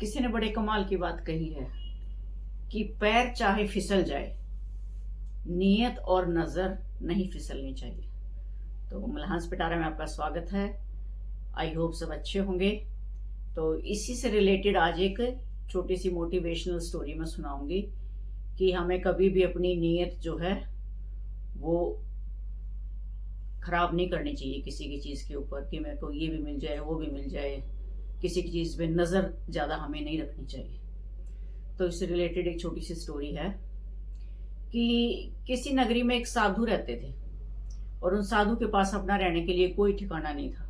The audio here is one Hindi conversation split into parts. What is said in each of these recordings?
किसी ने बड़े कमाल की बात कही है कि पैर चाहे फिसल जाए, नीयत और नजर नहीं फिसलनी चाहिए। तो मलहांस पिटारा में आपका स्वागत है। आई होप सब अच्छे होंगे। तो इसी से रिलेटेड आज एक छोटी सी मोटिवेशनल स्टोरी मैं सुनाऊंगी कि हमें कभी भी अपनी नीयत जो है वो खराब नहीं करनी चाहिए किसी की चीज़ के ऊपर कि मेरे को ये भी मिल जाए वो भी मिल जाए। किसी की चीज़ पे नज़र ज़्यादा हमें नहीं रखनी चाहिए। तो इससे रिलेटेड एक छोटी सी स्टोरी है कि किसी नगरी में एक साधु रहते थे और उन साधु के पास अपना रहने के लिए कोई ठिकाना नहीं था।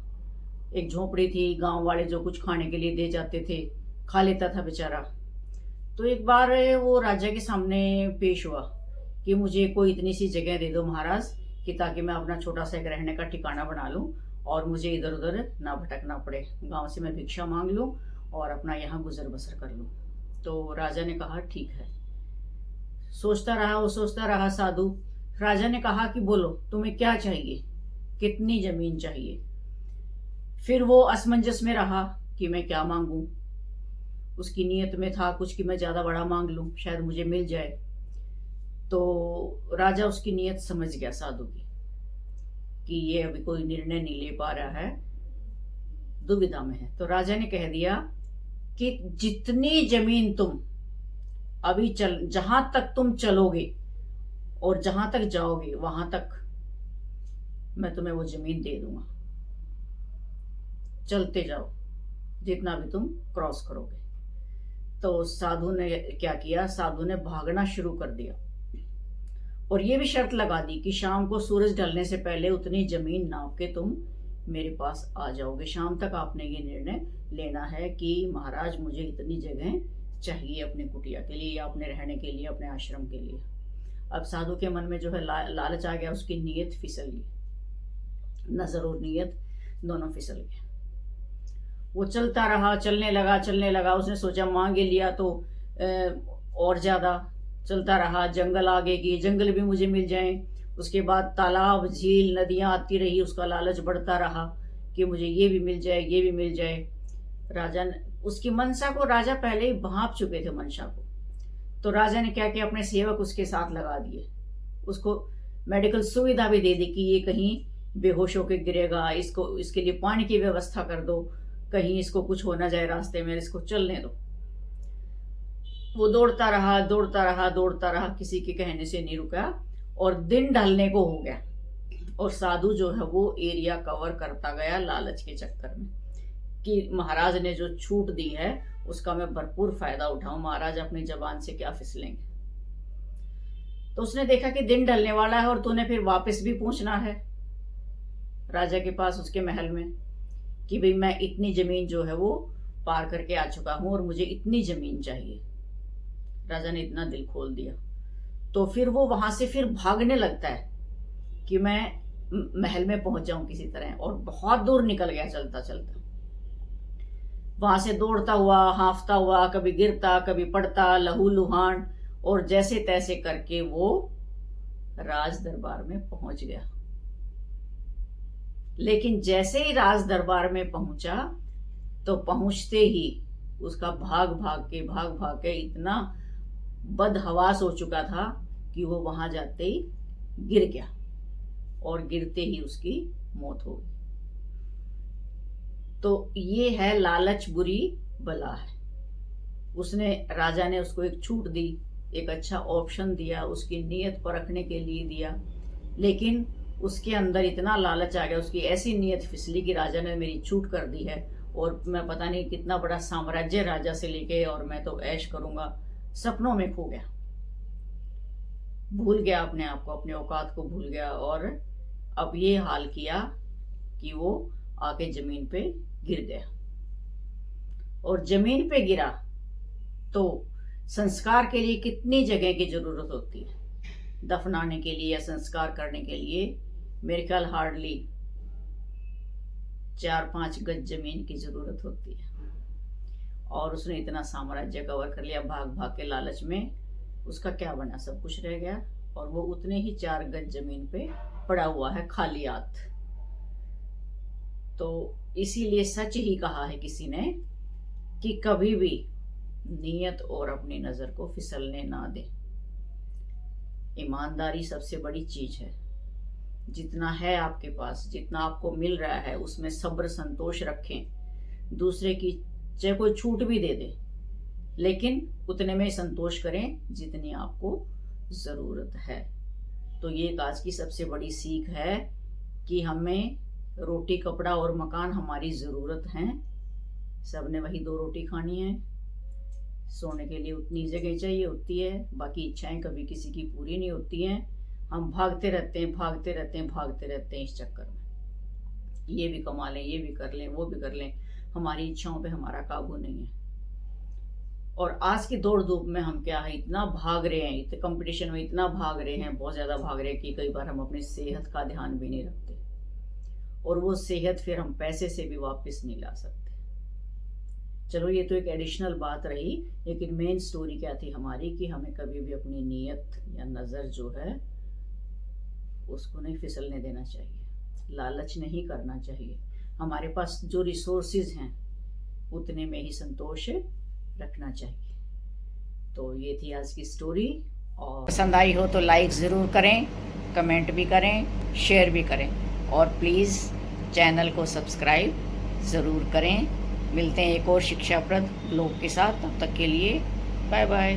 एक झोपड़ी थी, गांव वाले जो कुछ खाने के लिए दे जाते थे खा लेता था बेचारा। तो एक बार वो राजा के सामने पेश हुआ कि मुझे कोई इतनी सी जगह दे दो महाराज कि ताकि मैं अपना छोटा सा एक रहने का ठिकाना बना लूं और मुझे इधर उधर ना भटकना पड़े। गांव से मैं भिक्षा मांग लूं और अपना यहाँ गुजर बसर कर लूं। तो राजा ने कहा ठीक है। सोचता रहा साधु। राजा ने कहा कि बोलो तुम्हें क्या चाहिए, कितनी जमीन चाहिए। फिर वो असमंजस में रहा कि मैं क्या मांगू। उसकी नीयत में था कुछ कि मैं ज्यादा बड़ा मांग लूं, शायद मुझे मिल जाए। तो राजा उसकी नीयत समझ गया साधु की कि ये अभी कोई निर्णय नहीं ले पा रहा है, दुविधा में है। तो राजा ने कह दिया कि जितनी जमीन तुम अभी जहां तक तुम चलोगे और जहां तक जाओगे वहां तक मैं तुम्हें वो जमीन दे दूंगा। चलते जाओ जितना भी तुम क्रॉस करोगे। तो साधु ने क्या किया, साधु ने भागना शुरू कर दिया और ये भी शर्त लगा दी कि शाम को सूरज ढलने से पहले उतनी जमीन नाप के तुम मेरे पास आ जाओगे। शाम तक आपने ये निर्णय लेना है कि महाराज मुझे इतनी जगह चाहिए अपनी कुटिया के लिए या अपने रहने के लिए, अपने आश्रम के लिए। अब साधु के मन में जो है लालच आ गया, उसकी नीयत फिसल गई, नजर और नीयत दोनों फिसल गए। वो चलता रहा, चलने लगा। उसने सोचा मांगे लिया तो और ज्यादा चलता रहा। जंगल आगे की, जंगल भी मुझे मिल जाएं। उसके बाद तालाब, झील, नदियां आती रही। उसका लालच बढ़ता रहा कि मुझे ये भी मिल जाए, ये भी मिल जाए। राजा ने उसकी मनसा को, राजा पहले ही भांप चुके थे मनसा को। तो राजा ने क्या किया, अपने सेवक उसके साथ लगा दिए। उसको मेडिकल सुविधा भी दे दी कि ये कहीं बेहोश होकर गिरेगा, इसको इसके लिए पानी की व्यवस्था कर दो, कहीं इसको कुछ हो ना जाए रास्ते में, इसको चलने दो। वो दौड़ता रहा, किसी के कहने से नहीं रुका और दिन ढलने को हो गया और साधु जो है वो एरिया कवर करता गया लालच के चक्कर में कि महाराज ने जो छूट दी है उसका मैं भरपूर फायदा उठाऊं, महाराज अपनी जबान से क्या फिसलेंगे। तो उसने देखा कि दिन ढलने वाला है और तूने फिर वापस भी पहुंचना है राजा के पास, उसके महल में, कि भाई मैं इतनी जमीन जो है वो पार करके आ चुका हूं और मुझे इतनी जमीन चाहिए। राजा ने इतना दिल खोल दिया। तो फिर वो वहां से फिर भागने लगता है कि मैं महल में पहुंच जाऊं किसी तरह, और बहुत दूर निकल गया चलता चलता। वहां से दौड़ता हुआ, हांफता हुआ, कभी गिरता कभी पड़ता, लहू लुहान, और जैसे तैसे करके वो राज दरबार में पहुंच गया। लेकिन जैसे ही राज दरबार में पहुंचा तो पहुंचते ही उसका भाग भाग के इतना बदहवास हो चुका था कि वो वहां जाते ही गिर गया और गिरते ही उसकी मौत हो गई। तो ये है लालच बुरी बला है। उसने, राजा ने उसको एक छूट दी, एक अच्छा ऑप्शन दिया, उसकी नीयत परखने के लिए दिया, लेकिन उसके अंदर इतना लालच आ गया, उसकी ऐसी नीयत फिसली कि राजा ने मेरी छूट कर दी है और मैं पता नहीं कितना बड़ा साम्राज्य राजा से लेके और मैं तो ऐश करूंगा, सपनों में खो गया, भूल गया अपने आप को, अपने औकात को भूल गया। और अब ये हाल किया कि वो आके जमीन पे गिर गया। और जमीन पे गिरा तो संस्कार के लिए कितनी जगह की जरूरत होती है, दफनाने के लिए या संस्कार करने के लिए मेरे ख्याल हार्डली 4-5 गज जमीन की जरूरत होती है। और उसने इतना साम्राज्य कवर कर लिया भाग भाग के लालच में, उसका क्या बना, सब कुछ रह गया और वो उतने ही 4 गज जमीन पे पड़ा हुआ है खाली हाथ। तो इसीलिए सच ही कहा है किसी ने कि कभी भी नीयत और अपनी नज़र को फिसलने ना दें। ईमानदारी सबसे बड़ी चीज़ है। जितना है आपके पास, जितना आपको मिल रहा है, उसमें सब्र संतोष रखें। दूसरे की चाहे कोई छूट भी दे दे, लेकिन उतने में संतोष करें जितनी आपको ज़रूरत है। तो ये एक आज की सबसे बड़ी सीख है कि हमें रोटी कपड़ा और मकान हमारी ज़रूरत हैं। सब ने वही 2 रोटी खानी है, सोने के लिए उतनी जगह चाहिए होती है, बाकी इच्छाएं कभी किसी की पूरी नहीं होती हैं। हम भागते रहते हैं, भागते रहते हैं, भागते रहते हैं इस चक्कर में, ये भी कमा लें, ये भी कर लें, वो भी कर लें। हमारी इच्छाओं पे हमारा काबू नहीं है। और आज की दौड़ धूप में हम क्या है, इतना भाग रहे हैं, इतने कंपटीशन में इतना भाग रहे हैं, बहुत ज़्यादा भाग रहे हैं कि कई बार हम अपनी सेहत का ध्यान भी नहीं रखते, और वो सेहत फिर हम पैसे से भी वापस नहीं ला सकते। चलो ये तो एक एडिशनल बात रही, लेकिन मेन स्टोरी क्या थी हमारी कि हमें कभी भी अपनी नीयत या नज़र जो है उसको नहीं फिसलने देना चाहिए, लालच नहीं करना चाहिए। हमारे पास जो रिसोर्सेज हैं उतने में ही संतोष रखना चाहिए। तो ये थी आज की स्टोरी, और पसंद आई हो तो लाइक ज़रूर करें, कमेंट भी करें, शेयर भी करें, और प्लीज़ चैनल को सब्सक्राइब ज़रूर करें। मिलते हैं एक और शिक्षाप्रद ब्लॉग के साथ, तब तक के लिए बाय बाय।